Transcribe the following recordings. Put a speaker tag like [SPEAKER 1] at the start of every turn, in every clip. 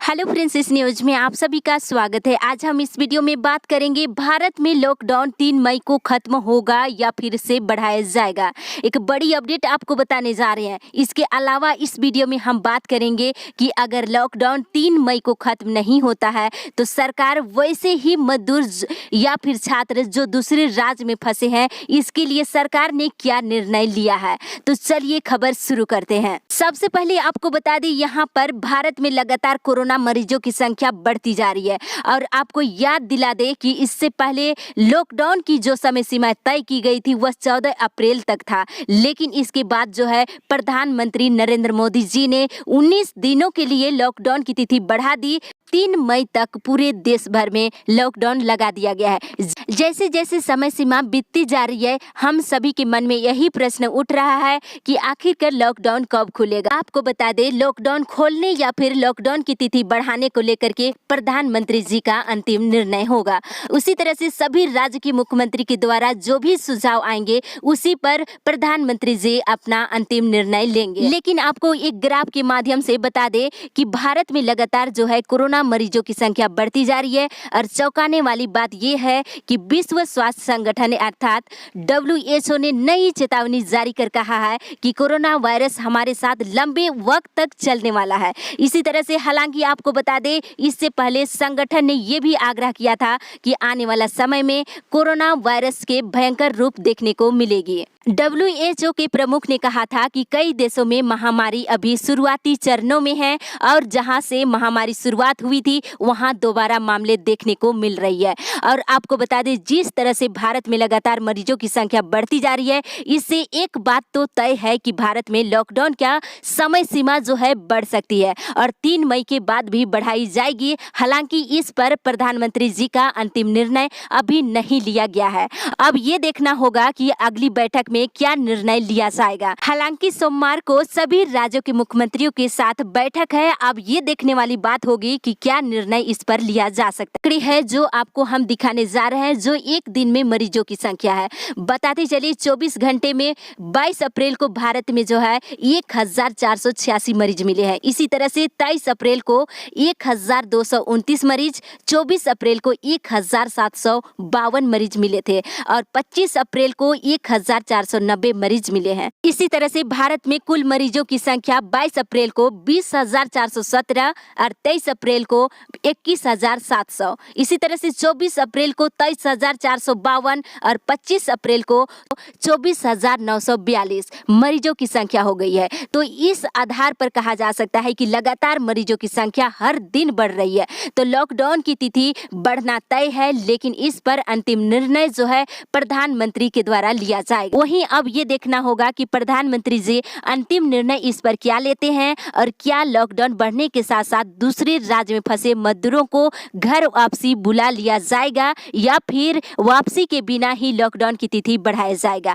[SPEAKER 1] Hello friends, इस news में आप सभी का स्वागत है। आज हम इस वीडियो में बात करेंगे भारत में लॉकडाउन 3 मई को खत्म होगा या फिर से बढ़ाया जाएगा। एक बड़ी अपडेट आपको बताने जा रहे हैं। इसके अलावा इस वीडियो में हम बात करेंगे कि अगर लॉकडाउन 3 मई को खत्म नहीं होता है तो सरकार वैसे ही मजदूर या फिर छात्र जो दूसरे राज्य में फंसे हैं इसके लिए सरकार ने क्या निर्णय लिया है। तो चलिए खबर शुरू करते हैं। सबसे पहले आपको बता दें, यहाँ पर भारत में लगातार कोरोना मरीजों की संख्या बढ़ती जा रही है और आपको याद दिला दे कि इससे पहले लॉकडाउन की जो समय सीमा तय की गई थी वह 14 अप्रैल तक था, लेकिन इसके बाद जो है प्रधानमंत्री नरेंद्र मोदी जी ने 19 दिनों के लिए लॉकडाउन की तिथि बढ़ा दी। 3 मई तक पूरे देश भर में लॉकडाउन लगा दिया गया है। जैसे जैसे समय सीमा बीतती जा रही है, हम सभी के मन में यही प्रश्न उठ रहा है कि आखिरकार लॉकडाउन कब खुलेगा। आपको बता दें, लॉकडाउन खोलने या फिर लॉकडाउन की तिथि बढ़ाने को लेकर के प्रधानमंत्री जी का अंतिम निर्णय होगा। उसी तरह से सभी राज्य के मुख्यमंत्री के द्वारा जो भी सुझाव आएंगे उसी पर प्रधानमंत्री जी अपना अंतिम निर्णय लेंगे। लेकिन आपको एक ग्राफ के माध्यम से बता दें कि भारत में लगातार जो है कोरोना मरीजों की संख्या बढ़ती जा रही है और चौंकाने वाली बात यह है कि विश्व स्वास्थ्य संगठन अर्थात WHO ने नई चेतावनी जारी कर कहा है कि कोरोना वायरस हमारे साथ लंबे वक्त तक चलने वाला है। इसी तरह से हालांकि आपको बता दें, इससे पहले संगठन ने यह भी आग्रह किया था कि आने वाला समय में कोरोना वायरस के भयंकर रूप देखने को मिलेगी। WHO के प्रमुख ने कहा था कि कई देशों में महामारी अभी शुरुआती चरणों में है और जहां से महामारी शुरुआत हुई थी वहां दोबारा मामले देखने को मिल रही है। और आपको बता दें, जिस तरह से भारत में लगातार मरीजों की संख्या बढ़ती जा रही है, इससे एक बात तो तय है कि भारत में लॉकडाउन का समय सीमा जो है बढ़ सकती है और 3 मई के बाद भी बढ़ाई जाएगी। हालांकि इस पर प्रधानमंत्री जी का अंतिम निर्णय अभी नहीं लिया गया है। अब ये देखना होगा कि अगली बैठक में क्या निर्णय लिया जाएगा। हालांकि सोमवार को सभी राज्यों के मुख्यमंत्रियों के साथ बैठक है। अब ये देखने वाली बात होगी कि क्या निर्णय इस पर लिया जा सकता है। जो आपको हम दिखाने जा रहे हैं, जो एक दिन में मरीजों की संख्या है, बताते चलिए 24 घंटे में 22 अप्रैल को भारत में जो है 1486 मरीज मिले हैं। इसी तरह से 23 अप्रैल को 1229 मरीज, 24 अप्रैल को 1752 मरीज मिले थे और 25 अप्रैल को 1490 मरीज मिले हैं। इसी तरह से भारत में कुल मरीजों की संख्या 22 अप्रैल को 20,417 और 23 अप्रैल को 21,700। इसी तरह से 24 अप्रैल को 23,452 और 25 अप्रैल को 24,942 मरीजों की संख्या हो गई है। तो इस आधार पर कहा जा सकता है कि लगातार मरीजों की संख्या हर दिन बढ़ रही है। तो लॉकडाउन की तिथि बढ़ना तय है, लेकिन इस पर अंतिम निर्णय जो है प्रधानमंत्री के द्वारा लिया जाएगा। वहीं अब ये देखना होगा कि प्रधानमंत्री जी अंतिम निर्णय इस पर क्या लेते हैं और क्या लॉकडाउन बढ़ने के साथ साथ दूसरे राज्य में फंसे मजदूरों को घर वापसी बुला लिया जाएगा या फिर वापसी के बिना ही लॉकडाउन की तिथि बढ़ाया जाएगा।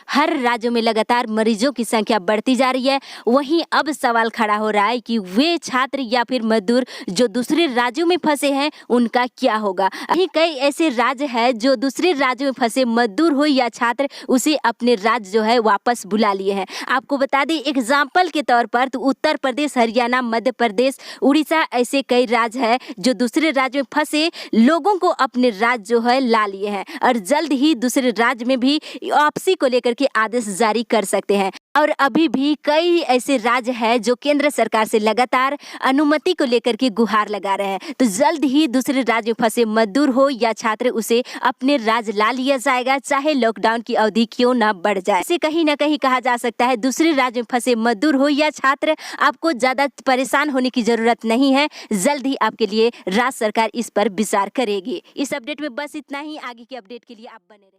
[SPEAKER 1] हर राज्यों में लगातार मरीजों की संख्या बढ़ती जा रही है। वहीं अब सवाल खड़ा हो रहा है कि वे छात्र या फिर मजदूर जो दूसरे राज्यों में फंसे हैं उनका क्या होगा। वहीं कई ऐसे राज्य हैं जो दूसरे राज्यों में फंसे मजदूर हो या छात्र उसे अपने राज्य जो है वापस बुला लिए हैं। आपको बता दें, एग्जाम्पल के तौर पर तो उत्तर प्रदेश, हरियाणा, मध्य प्रदेश, उड़ीसा ऐसे कई राज्य हैं जो दूसरे राज्य में फंसे लोगों को अपने राज्य जो है ला लिए हैं और जल्द ही दूसरे राज्य में भी वापसी को लेकर के आदेश जारी कर सकते हैं। और अभी भी कई ऐसे राज्य हैं जो केंद्र सरकार से लगातार अनुमति को लेकर के गुहार लगा रहे हैं। तो जल्द ही दूसरे राज्य में फंसे मजदूर हो या छात्र उसे अपने राज्य ला लिया जाएगा, चाहे लॉकडाउन की अवधि क्यों ना बढ़ जाए। इसे कहीं ना कहीं कहा जा सकता है दूसरे राज्य में फंसे मजदूर हो या छात्र, आपको ज्यादा परेशान होने की जरूरत नहीं है। जल्द ही आपके लिए राज्य सरकार इस पर विचार करेगी। इस अपडेट में बस इतना ही। आगे की अपडेट के लिए आप बने रहिए।